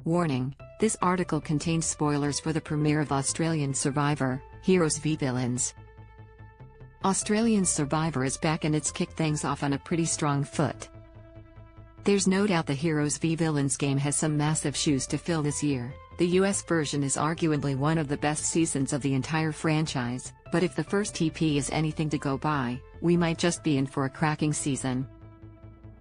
Warning: this article contains spoilers for the premiere of Australian Survivor, Heroes v Villains. Australian Survivor is back and it's kicked things off on a pretty strong foot. There's no doubt the Heroes v Villains game has some massive shoes to fill this year. The US version is arguably one of the best seasons of the entire franchise, but if the first TP is anything to go by, we might just be in for a cracking season.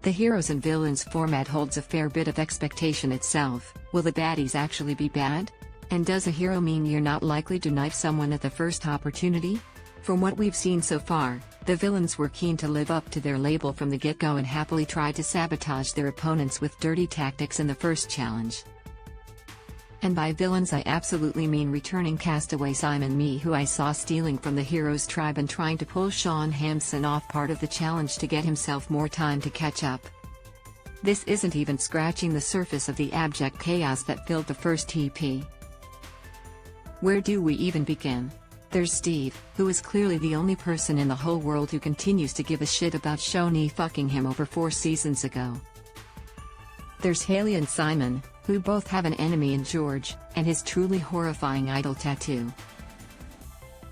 The Heroes and Villains format holds a fair bit of expectation itself. Will the baddies actually be bad? And does a hero mean you're not likely to knife someone at the first opportunity? From what we've seen so far, the villains were keen to live up to their label from the get-go and happily tried to sabotage their opponents with dirty tactics in the first challenge. And by villains I absolutely mean returning castaway Simon Mee, who I saw stealing from the Heroes tribe and trying to pull Sean Hampson off part of the challenge to get himself more time to catch up. This isn't even scratching the surface of the abject chaos that filled the first TP. Where do we even begin? There's Steve, who is clearly the only person in the whole world who continues to give a shit about Shoni fucking him over 4 seasons ago. There's Haley and Simon, who both have an enemy in George, and his truly horrifying idol tattoo.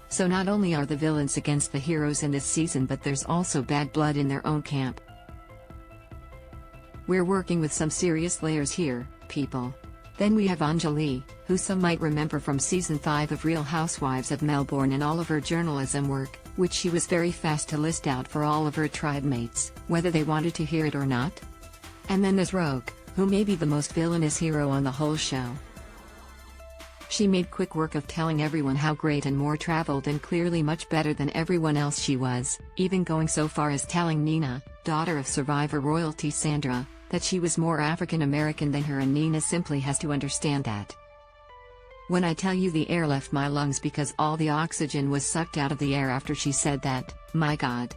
So not only are the villains against the heroes in this season, but there's also bad blood in their own camp. We're working with some serious layers here, people. Then we have Anjali, who some might remember from Season 5 of Real Housewives of Melbourne and all of her journalism work, which she was very fast to list out for all of her tribe mates, whether they wanted to hear it or not. And then there's Rogue, who may be the most villainous hero on the whole show. She made quick work of telling everyone how great and more traveled and clearly much better than everyone else she was, even going so far as telling Nina, daughter of Survivor royalty Sandra, that she was more African American than her, and Nina simply has to understand that. When I tell you the air left my lungs because all the oxygen was sucked out of the air after she said that, my God.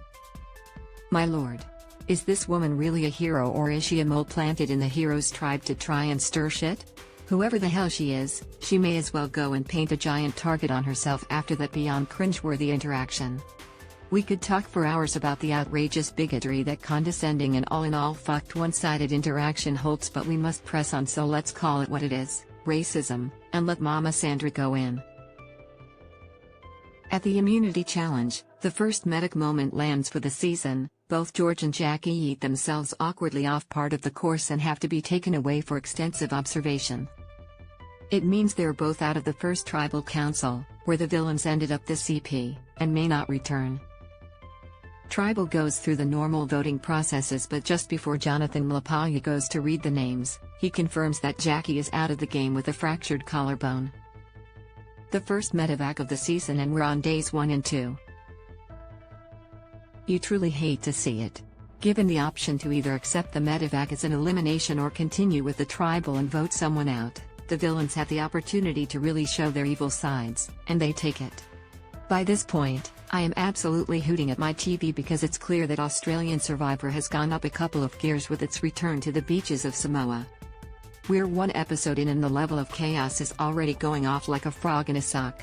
My lord. Is this woman really a hero, or is she a mole planted in the Heroes tribe to try and stir shit? Whoever the hell she is, she may as well go and paint a giant target on herself after that beyond cringeworthy interaction. We could talk for hours about the outrageous bigotry that condescending and all-in-all fucked one-sided interaction holds, but we must press on, so let's call it what it is, racism, and let Mama Sandra go in. At the immunity challenge, the first medic moment lands for the season. Both George and Jackie eat themselves awkwardly off part of the course and have to be taken away for extensive observation. It means they're both out of the first tribal council, where the villains ended up this CP, and may not return. Tribal goes through the normal voting processes, but just before Jonathan Mlapaya goes to read the names, he confirms that Jackie is out of the game with a fractured collarbone. The first medevac of the season, and we're on days 1 and 2. You truly hate to see it. Given the option to either accept the medevac as an elimination or continue with the tribal and vote someone out, the villains have the opportunity to really show their evil sides, and they take it. By this point, I am absolutely hooting at my TV because it's clear that Australian Survivor has gone up a couple of gears with its return to the beaches of Samoa. We're 1 episode in and the level of chaos is already going off like a frog in a sock.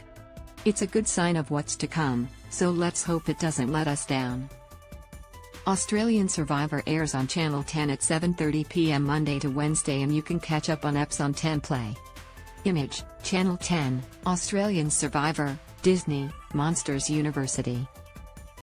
It's a good sign of what's to come, so let's hope it doesn't let us down. Australian Survivor airs on Channel 10 at 7:30 p.m. Monday to Wednesday, and you can catch up on EPs on 10 Play. Image, Channel 10, Australian Survivor, Disney, Monsters University.